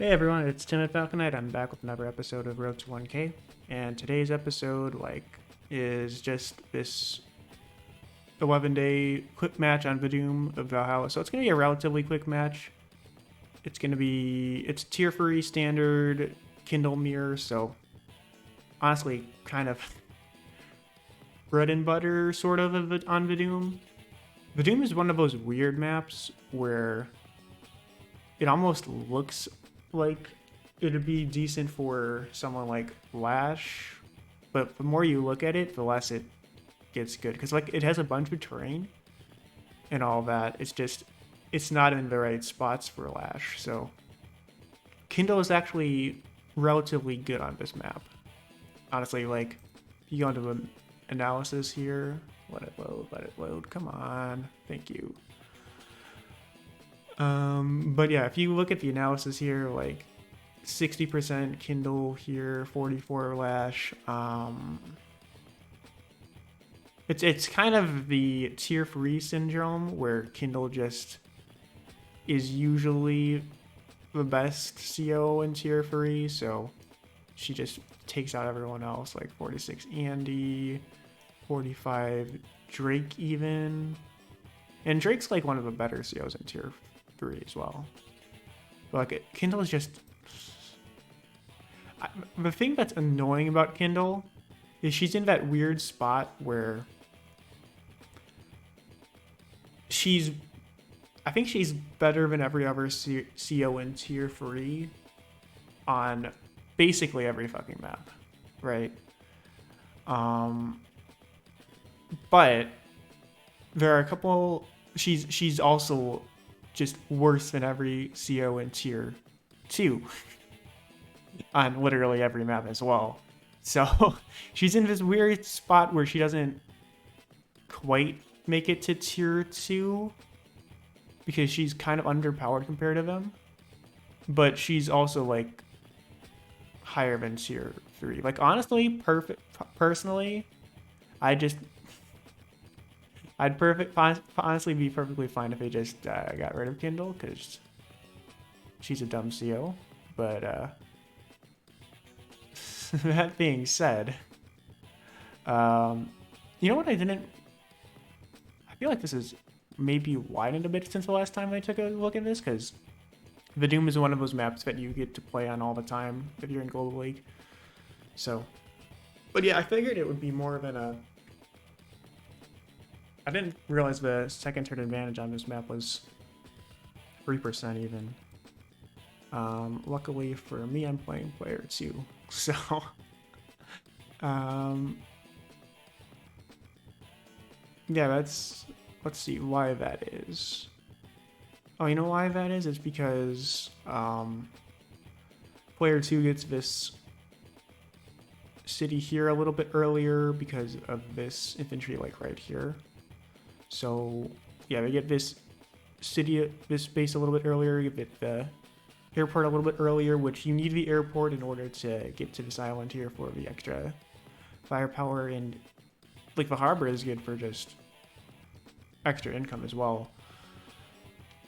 Hey everyone, it's Tim at Falconite. I'm back with another episode of Road to 1K, and today's episode, is just this 11-day quick match on Vadum of Valhalla. So it's gonna be a relatively quick match. It's tier 3 standard Kindle mirror, so honestly, kind of bread and butter sort of on Vadum. Vadum is one of those weird maps where it almost looks like it'd be decent for someone like Lash, but the more you look at it, the less it gets good. Because it has a bunch of terrain and all that. It's not in the right spots for Lash. So Kindle is actually relatively good on this map. Honestly, if you go into an analysis here, let it load. Come on, thank you. But yeah, if you look at the analysis here, 60% Kindle here, 44 Lash. It's kind of the tier 3 syndrome where Kindle just is usually the best CO in tier 3, so she just takes out everyone else, like 46 Andy, 45 Drake even. And Drake's like one of the better COs in tier 3 as well. But Kindle is just... The thing that's annoying about Kindle is she's in that weird spot where I think she's better than every other CO in tier 3 on basically every fucking map, right? But there are a couple... She's also just worse than every CO in tier 2 on literally every map as well. So she's in this weird spot where she doesn't quite make it to tier 2 because she's kind of underpowered compared to them. But she's also higher than tier 3. Honestly, personally, honestly be perfectly fine if they just got rid of Kindle because she's a dumb CO. But that being said, you know what I feel like this is maybe widened a bit since the last time I took a look at this, because Vadum is one of those maps that you get to play on all the time if you're in Global League. So, but yeah, I figured it would be more than I didn't realize the second turn advantage on this map was 3% even. Luckily for me, I'm playing player 2. So, yeah, let's see why that is. Oh, you know why that is? It's because player 2 gets this city here a little bit earlier because of this infantry right here. So yeah, they get this city, this base a little bit earlier. You get the airport a little bit earlier, which you need the airport in order to get to this island here for the extra firepower, and the harbor is good for just extra income as well.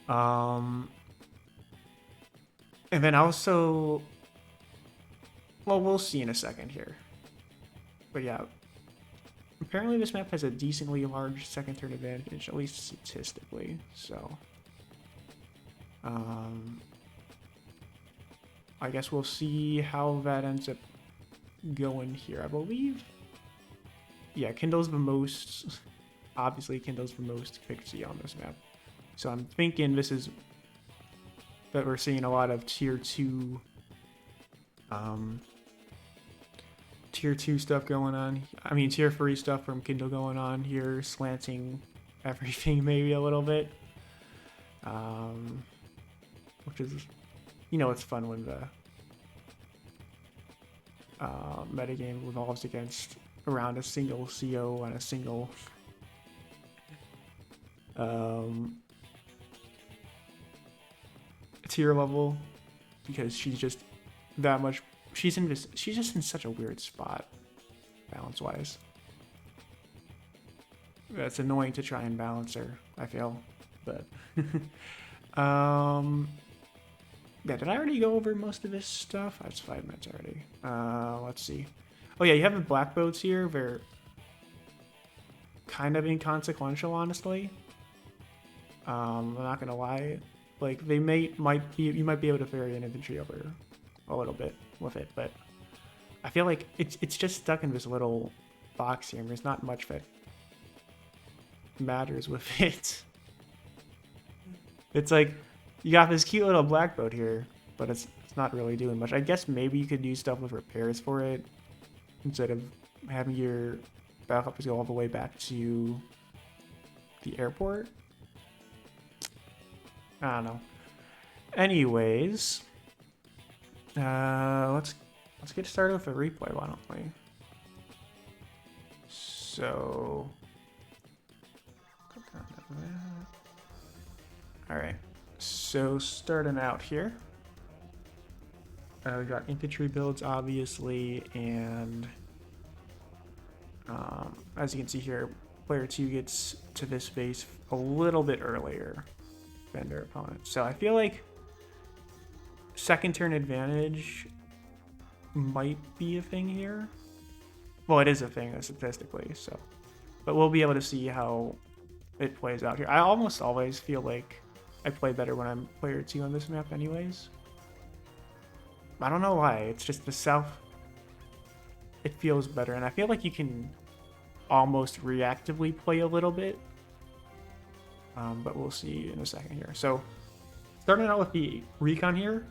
And then also, well, we'll see in a second here. But yeah, apparently this map has a decently large second turn advantage, at least statistically. So, I guess we'll see how that ends up going here. I believe, yeah, Kindle's the most, obviously Kindle's the most picked C on this map. So I'm thinking this is that we're seeing a lot of tier 2 stuff going on. I mean, tier 3 stuff from Kindle going on here, slanting everything maybe a little bit. Which is, it's fun when the metagame revolves around a single CO on a single tier level, because she's just that much. She's just in such a weird spot, balance wise. That's annoying to try and balance her, I feel, but Yeah, did I already go over most of this stuff? That's 5 minutes already. Let's see. Oh yeah, you have the black boats here. They're kind of inconsequential, honestly. I'm not gonna lie. Like they might be you might be able to ferry an infantry over a little bit with it, but I feel like it's just stuck in this little box here, and there's not much that matters with it. It's like you got this cute little black boat here, but it's not really doing much. I guess maybe you could do stuff with repairs for it instead of having your backups go all the way back to the airport. I don't know. Anyways, let's get started with a replay, why don't we? So, all right. So starting out here, we got infantry builds, obviously, and as you can see here, player 2 gets to this base a little bit earlier than their opponent. So I feel like second turn advantage might be a thing here. Well, it is a thing statistically, so. But we'll be able to see how it plays out here. I almost always feel like I play better when I'm player 2 on this map anyways. I don't know why. It's just the south. It feels better, and I feel like you can almost reactively play a little bit. But we'll see in a second here. So, starting out with the recon here.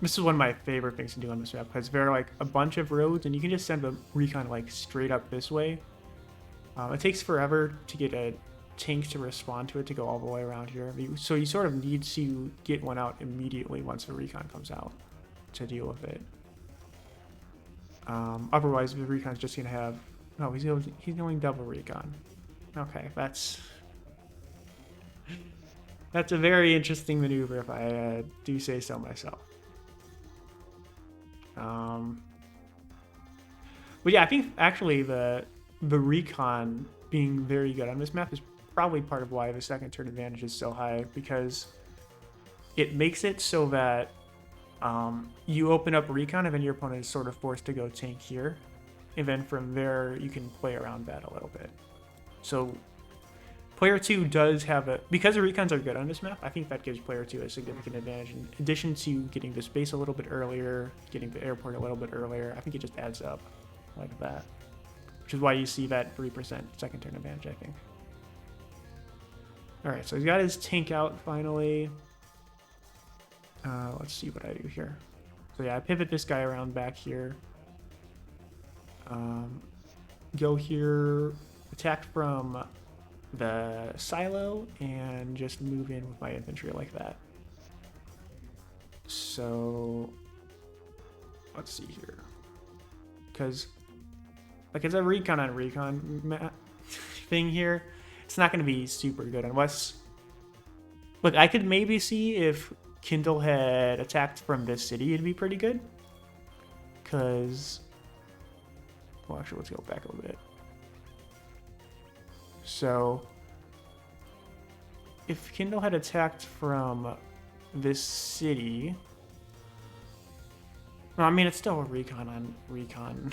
This is one of my favorite things to do on this map, because there are like a bunch of roads, and you can just send the recon like straight up this way. It takes forever to get a tank to respond to it to go all the way around here. So you sort of need to get one out immediately once the recon comes out to deal with it. Otherwise, the recon's just gonna have. Oh, he's going double recon. Okay, that's a very interesting maneuver if I do say so myself. But yeah, I think actually the recon being very good on this map is probably part of why the second turn advantage is so high, because it makes it so that you open up recon and then your opponent is sort of forced to go tank here, and then from there you can play around that a little bit. So player 2 does have because the recons are good on this map, I think that gives player 2 a significant advantage. In addition to getting the space a little bit earlier, getting the airport a little bit earlier, I think it just adds up like that. Which is why you see that 3% second turn advantage, I think. Alright, so he's got his tank out finally. Let's see what I do here. So yeah, I pivot this guy around back here. Go here, attack from the silo, and just move in with my infantry like that. So let's see here, because like it's a recon on recon thing here. It's not going to be super good unless, look, I could maybe see if Kindle had attacked from this city, it'd be pretty good. Because, well, actually, let's go back a little bit. So, if Kindle had attacked from this city, well, I mean, it's still a recon on recon.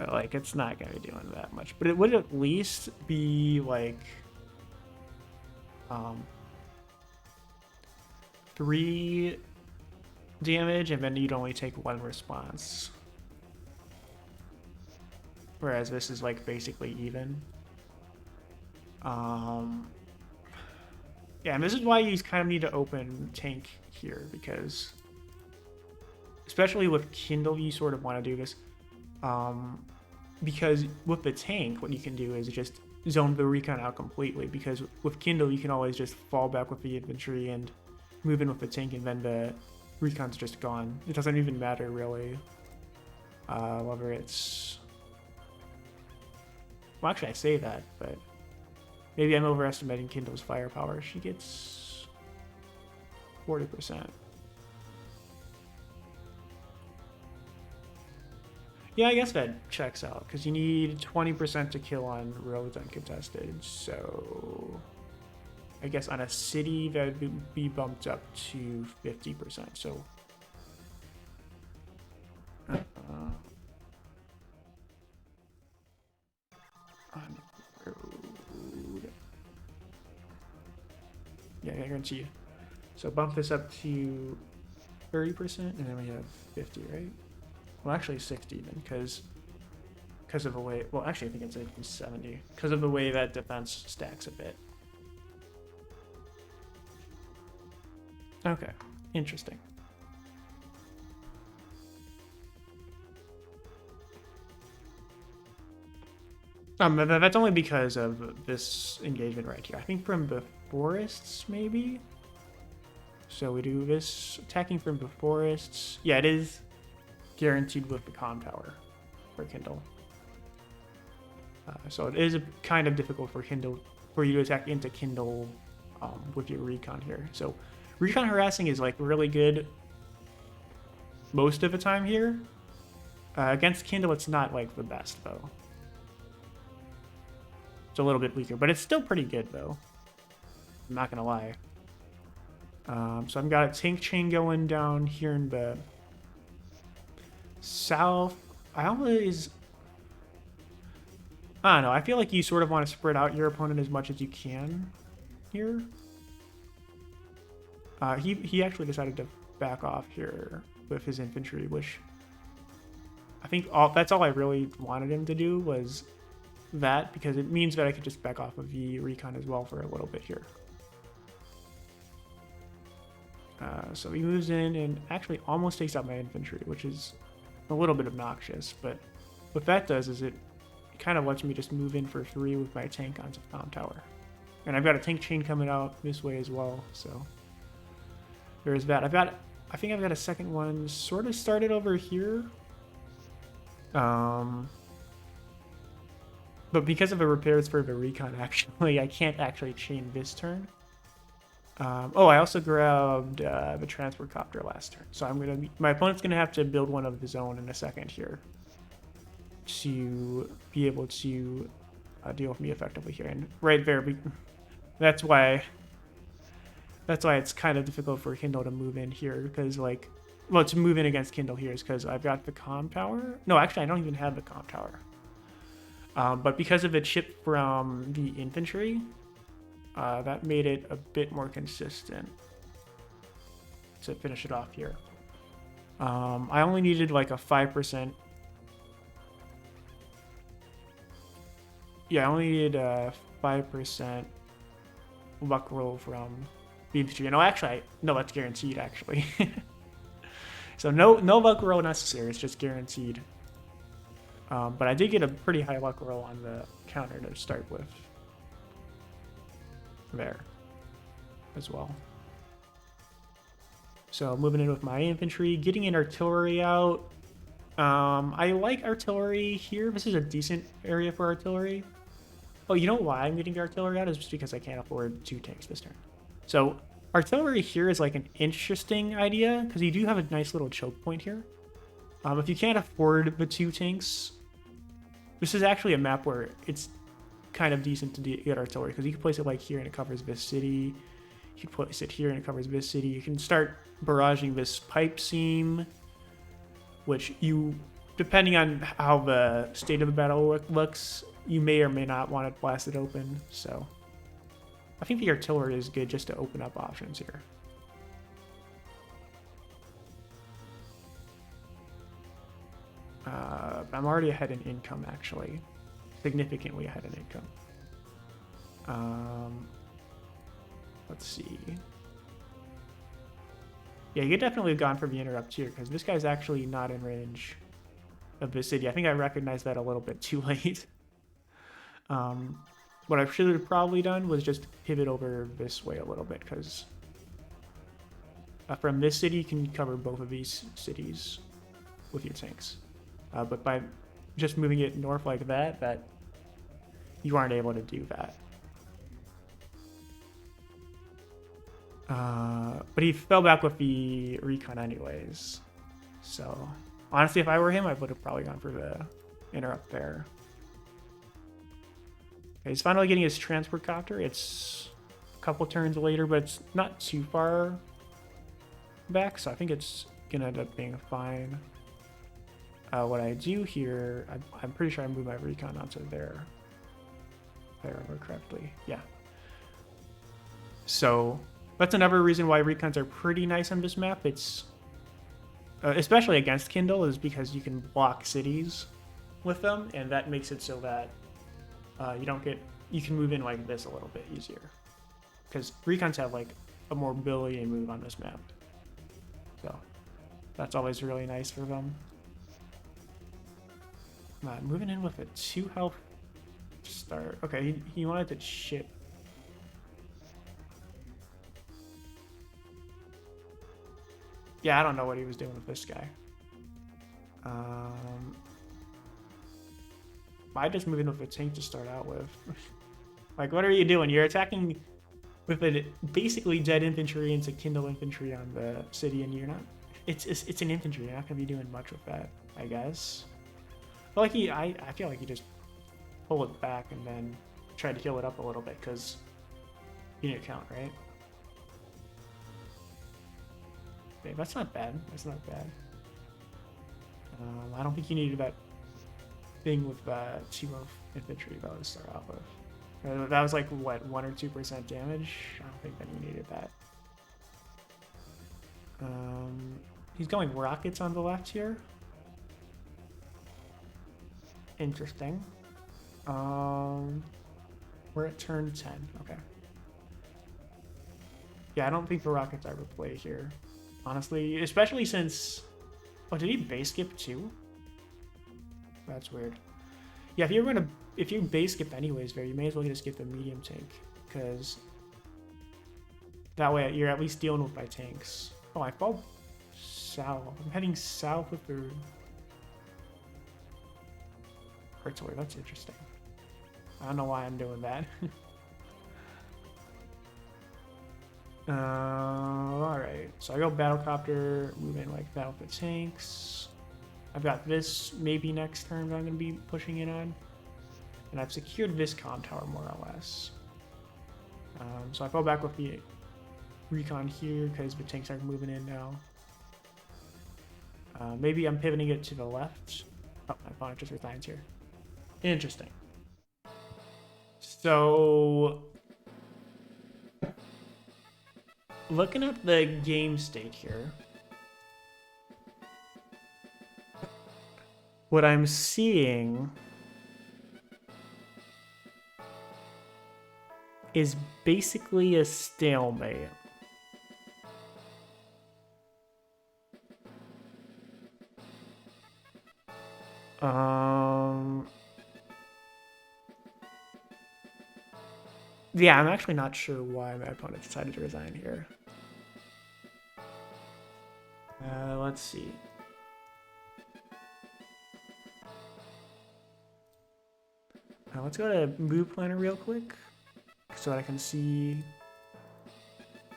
Like, it's not going to be doing that much. But it would at least be, like, 3 damage, and then you'd only take 1 response. Whereas this is, like, basically even. Yeah, and this is why you kind of need to open tank here, because especially with Kindle, you sort of want to do this. Because with the tank, what you can do is just zone the recon out completely, because with Kindle, you can always just fall back with the infantry and move in with the tank, and then the recon's just gone. It doesn't even matter, really, whether it's... Well, actually, I say that, but maybe I'm overestimating Kindle's firepower. She gets 40%. Yeah, I guess that checks out, because you need 20% to kill on roads uncontested, so... I guess on a city that would be bumped up to 50%. So on road. Yeah, I guarantee you. So bump this up to 30%, and then we have 50, right? Well, actually 60 then, because of the way. Well, actually, I think it's 70 because of the way that defense stacks a bit. Okay, interesting. That's only because of this engagement right here. I think from the forests, maybe. So we do this attacking from the forests. Yeah, it is guaranteed with the comm tower for Kindle. So it is kind of difficult for you to attack into Kindle with your recon here. So recon harassing is like really good most of the time here. Against Kindle, it's not like the best though. It's a little bit weaker, but it's still pretty good though. I'm not gonna lie. So I've got a tank chain going down here in the south. I don't know. I feel like you sort of want to spread out your opponent as much as you can here. He actually decided to back off here with his infantry, which I think that's all I really wanted him to do was that, because it means that I could just back off of the recon as well for a little bit here. So he moves in and actually almost takes out my infantry, which is a little bit obnoxious, but what that does is it kind of lets me just move in for 3 with my tank onto the comm tower. And I've got a tank chain coming out this way as well, so there's that. I think I've got a second one sort of started over here. But because of the repairs for the recon, actually, I can't actually chain this turn. I also grabbed the transport copter last turn, so my opponent's gonna have to build one of his own in a second here to be able to deal with me effectively here. And right there, that's why it's kind of difficult for Kindle to move in here, because to move in against Kindle here is because I've got the comm tower. No, actually, I don't even have the comm tower. But because of the chip from the infantry, that made it a bit more consistent to finish it off here. I only needed like a 5%. Yeah, I only needed a 5% luck roll from the infantry. No, actually, no, that's guaranteed, actually. So no luck roll necessary, it's just guaranteed. But I did get a pretty high luck roll on the counter to start with. There as well. So moving in with my infantry, getting an artillery out. I like artillery here. This is a decent area for artillery. Oh, you know why I'm getting the artillery out is just because I can't afford 2 tanks this turn. So artillery here is like an interesting idea because you do have a nice little choke point here. If you can't afford the 2 tanks, this is actually a map where it's kind of decent to get artillery because you can place it like here and it covers this city. You can place it here and it covers this city. You can start barraging this pipe seam, which depending on how the state of the battle looks, you may or may not want it blasted open. So I think the artillery is good just to open up options here. I'm already ahead in income, actually. Significantly ahead in income. Let's see. Yeah, you could definitely have gone for the interrupt here because this guy's actually not in range of the city. I think I recognized that a little bit too late. What I should have probably done was just pivot over this way a little bit because from this city you can cover both of these cities with your tanks. But by just moving it north like that you aren't able to do that. But he fell back with the recon anyways. So honestly, if I were him, I would have probably gone for the interrupt there. Okay, he's finally getting his transport copter. It's couple turns later, but it's not too far back, so I think it's gonna end up being fine. What I do here, I'm pretty sure I move my recon onto there, if I remember correctly. Yeah. So that's another reason why recons are pretty nice on this map. It's especially against Kindle, is because you can block cities with them, and that makes it so that you can move in like this a little bit easier, because recons have like a mobility and move on this map, so that's always really nice for them. Moving in with a 2 health start. Okay, he wanted to ship. Yeah, I don't know what he was doing with this guy. I just moved in with a tank to start out with. Like, what are you doing? You're attacking with a basically dead infantry into Kindle infantry on the city, and you're not. It's an infantry. You're not gonna be doing much with that, I guess. But like I feel like he just pull it back and then try to heal it up a little bit, because unit count, right? Okay, that's not bad. That's not bad. I don't think you needed that thing with 2 of infantry though to start off with. That was like what, 1 or 2% damage. I don't think that you needed that. He's going rockets on the left here. Interesting. We're at turn 10. Okay. Yeah, I don't think the rockets ever play here, honestly, especially since. Oh, did he base skip too? That's weird. Yeah, if you base skip anyways there, you may as well just get the medium tank, because that way you're at least dealing with my tanks. Oh, I fall south. I'm heading south with the artillery. That's interesting. I don't know why I'm doing that. Alright, so I go battlecopter, move in like that with the tanks. I've got this maybe next turn that I'm going to be pushing in on. And I've secured this comm tower more or less. So I fall back with the recon here because the tanks are moving in now. Maybe I'm pivoting it to the left. Oh, my opponent just resigns here. Interesting. So, looking at the game state here, what I'm seeing is basically a stalemate. Yeah, I'm actually not sure why my opponent decided to resign here. Let's see. Let's go to move planner real quick so that I can see.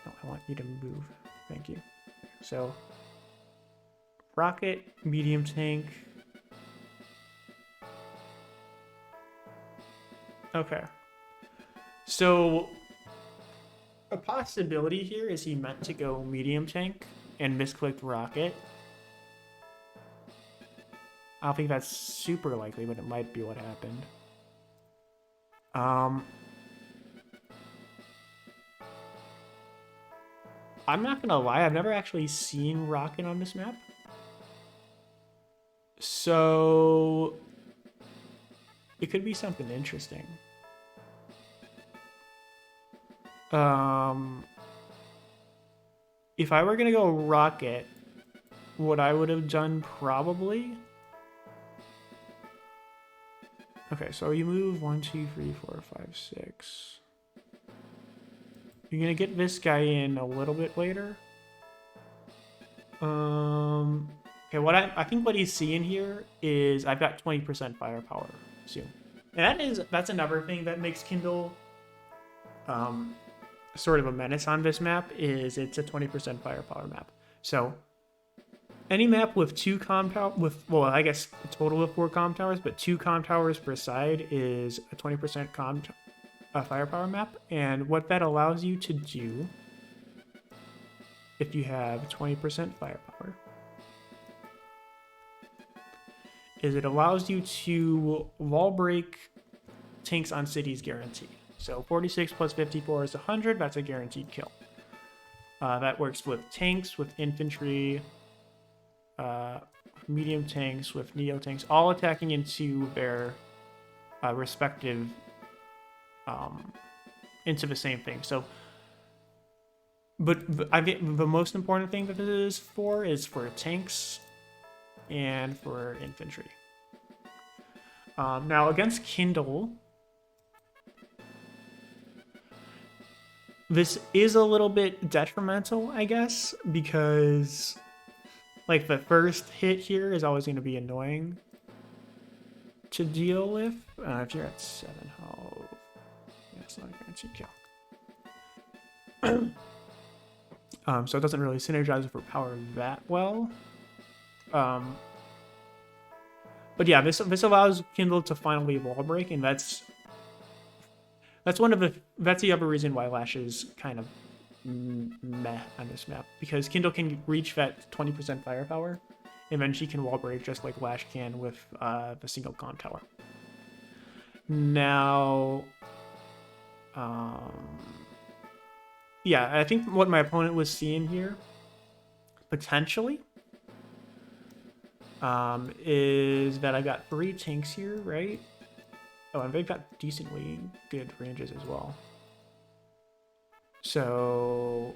Oh, I want you to move. Thank you. So, rocket, medium tank. Okay. So, a possibility here is he meant to go medium tank and misclicked rocket. I don't think that's super likely, but it might be what happened. I'm not gonna lie, I've never actually seen rocket on this map. So it could be something interesting. If I were gonna go rocket, what I would have done probably. Okay, so you move 1, 2, 3, 4, 5, 6. You're gonna get this guy in a little bit later. Okay, what I think what he's seeing here is I've got 20% firepower soon, and that's another thing that makes Kindle sort of a menace on this map, is it's a 20% firepower map. So any map with 2 comm towers, well, I guess a total of 4 comm towers, but 2 comm towers per side is a 20% firepower map, and what that allows you to do, if you have 20% firepower, is it allows you to wall break tanks on cities guaranteed. So 46 plus 54 is 100. That's a guaranteed kill. That works with tanks, with infantry, medium tanks, with neo tanks, all attacking into their respective into the same thing. So, but I get the most important thing that this is for tanks and for infantry. Now against Kindle, this is a little bit detrimental, I guess, because like the first hit here is always going to be annoying to deal with. If you're at 7 health, that's not a guaranteed kill. So it doesn't really synergize with her power that well. But yeah, this allows Kindle to finally wall break, and that's the other reason why Lash is kind of meh on this map, because Kindle can reach that 20% firepower, and then she can wall break just like Lash can with the single con tower. Now, yeah, I think what my opponent was seeing here, potentially, is that I've got 3 tanks here, right? Oh, and they've got decently good ranges as well. So,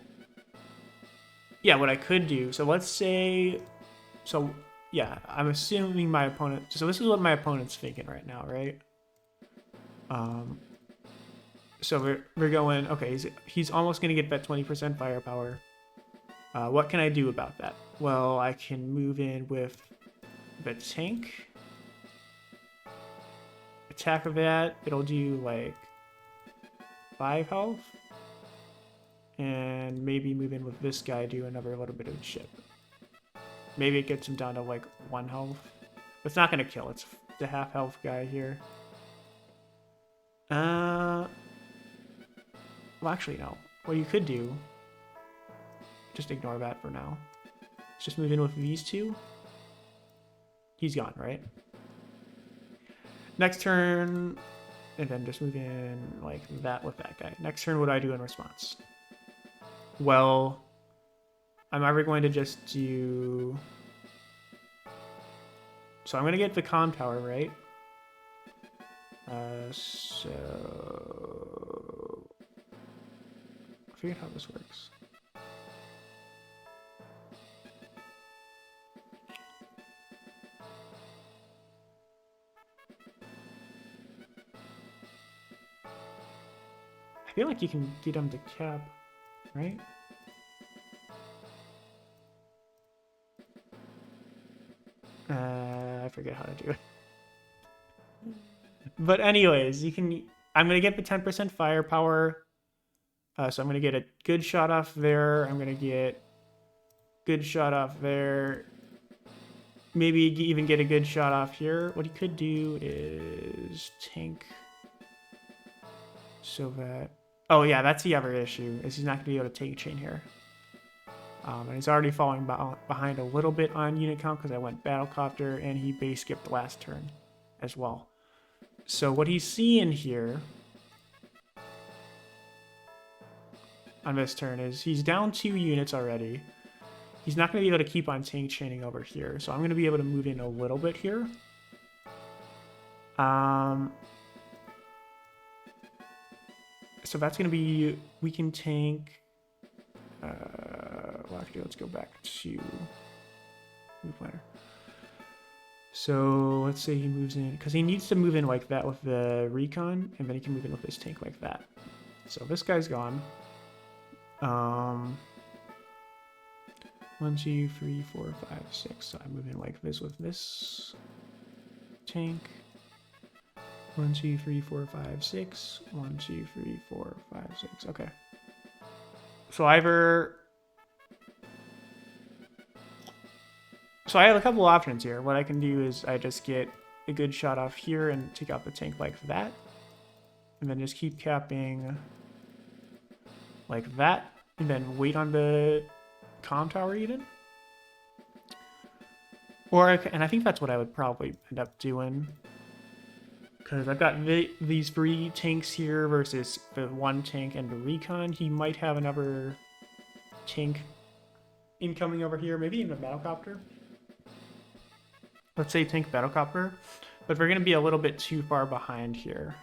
yeah, what I could do, so let's say, so yeah, I'm assuming my opponent, so this is what my opponent's thinking right now, right? So we're going, okay, he's almost going to get that 20% firepower. What can I do about that? Well, I can move in with the tank. Attack of that, it'll do like 5 health. And maybe move in with this guy, do another little bit of chip. Maybe it gets him down to like 1 health. It's not going to kill, it's the half health guy here. Well, actually, no. What you could do, just ignore that for now. Let's just move in with these 2. He's gone, right? Next turn, and then just move in like that with that guy. Next turn, what do I do in response? Well, I'm either going to just do... So I'm going to get the con tower, right? So... I forget how this works. I feel like you can get him to cap, right? I forget how to do it. But anyways, you can... I'm going to get the 10% firepower. So I'm going to get a good shot off there. I'm going to get good shot off there. Maybe even get a good shot off here. What he could do is tank. So that... Oh yeah, that's the other issue, is he's not going to be able to take chain here. And he's already falling behind a little bit on unit count because I went Battlecopter and he base skipped last turn as well. So what he's seeing here on this turn is he's down 2 units already. He's not going to be able to keep on tank chaining over here. So I'm going to be able to move in a little bit here. So that's going to be, we can tank... well, actually, let's go back to move planner. So let's say he moves in, because he needs to move in like that with the recon, and then he can move in with his tank like that. So this guy's gone. 1, 2, 3, 4, 5, 6. So I move in like this with this tank. 1, 2, 3, 4, 5, 6. 1, 2, 3, 4, 5, 6. Okay. So So I have a couple options here. What I can do is I just get a good shot off here and take out the tank like that. and then just keep capping like that, and then wait on the comm tower even. Or, and I think that's what I would probably end up doing. Because I've got these 3 tanks here versus the 1 tank and the recon. He might have another tank incoming over here, maybe even a battlecopter. Let's say tank battlecopter. But we're going to be a little bit too far behind here.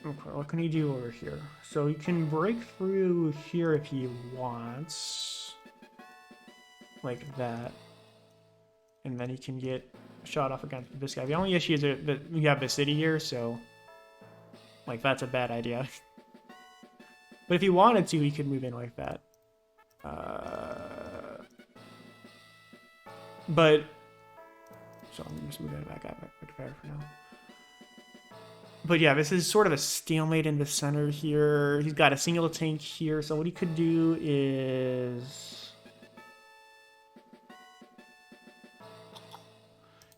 Okay, what can he do over here? So he can break through here if he wants. Like that. And then he can get shot off against this guy. The only issue is that we have the city here, so like that's a bad idea. But if he wanted to, he could move in like that. But so I'm just moving it back up for now. But yeah, this is sort of a stalemate in the center here. He's got a single tank here, so what he could do is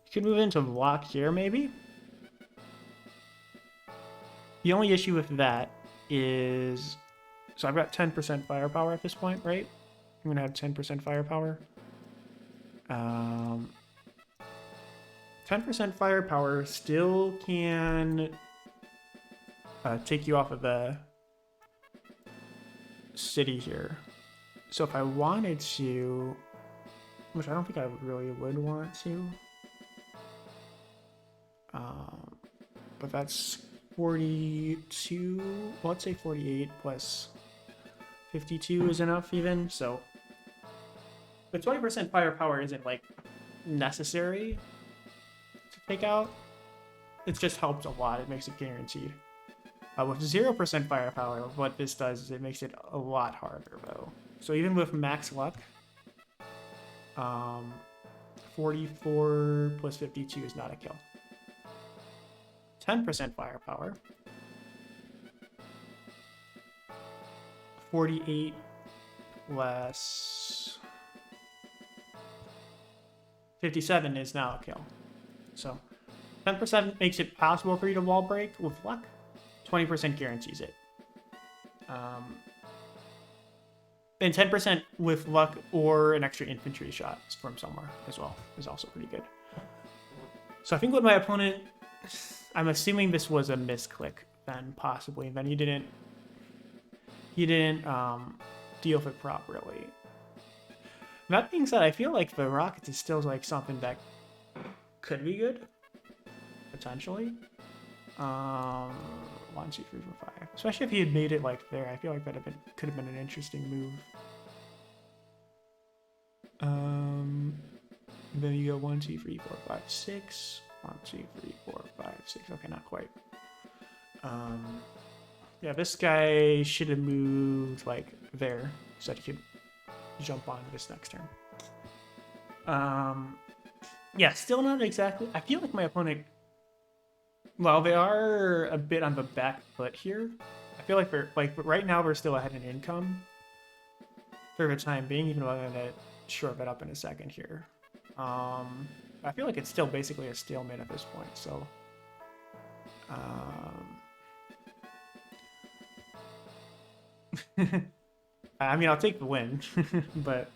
he could move into block here, maybe. The only issue with that is, so I've got 10% firepower at this point, right? I'm gonna have 10% firepower. 10% firepower still can take you off of the city here. So if I wanted to, which I don't think I really would want to, but that's 42, well, let's say 48 plus 52 is enough even, so. But 20% firepower isn't like necessary to take out. It just helps a lot, it makes it guaranteed. With 0% firepower, what this does is it makes it a lot harder, though. So even with max luck, 44 plus 52 is not a kill. 10% firepower. 48 less 57 is now a kill. So 10% makes it possible for you to wall break with luck. 20% guarantees it. And 10% with luck or an extra infantry shot from somewhere as well is also pretty good. So I think what my opponent, I'm assuming this was a misclick then possibly, then he didn't deal with it properly. That being said, I feel like the rockets is still like something that could be good, potentially. 1, 2, 3, 4, 5. Especially if he had made it like there, I feel like that could have been an interesting move. Then you go 1, 2, 3, 4, 5, 6. 1, 2, 3, 4, 5, 6. Okay, not quite. Yeah, this guy should have moved like there so that he could jump on this next turn. Yeah, still not exactly. I feel like my opponent, well, they are a bit on the back foot here. I feel like they're like right now we're still ahead in income for the time being, even though I'm gonna shore that up in a second here. I feel like it's still basically a stalemate at this point, so I mean, I'll take the win, but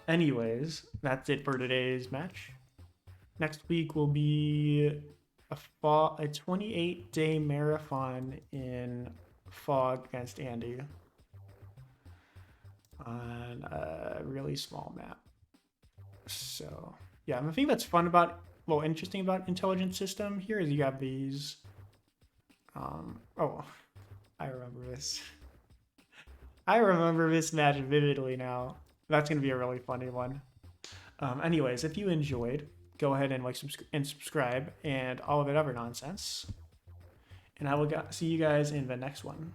anyways, that's it for today's match. Next week will be a 28-day marathon in Fog against Andy on a really small map. So yeah, the thing that's fun about, well, interesting about Intelligent System here is you have these. Oh, I remember this. I remember this match vividly now. That's going to be a really funny one. Anyways, if you enjoyed, go ahead and like and subscribe and all of that other nonsense. And I will see you guys in the next one.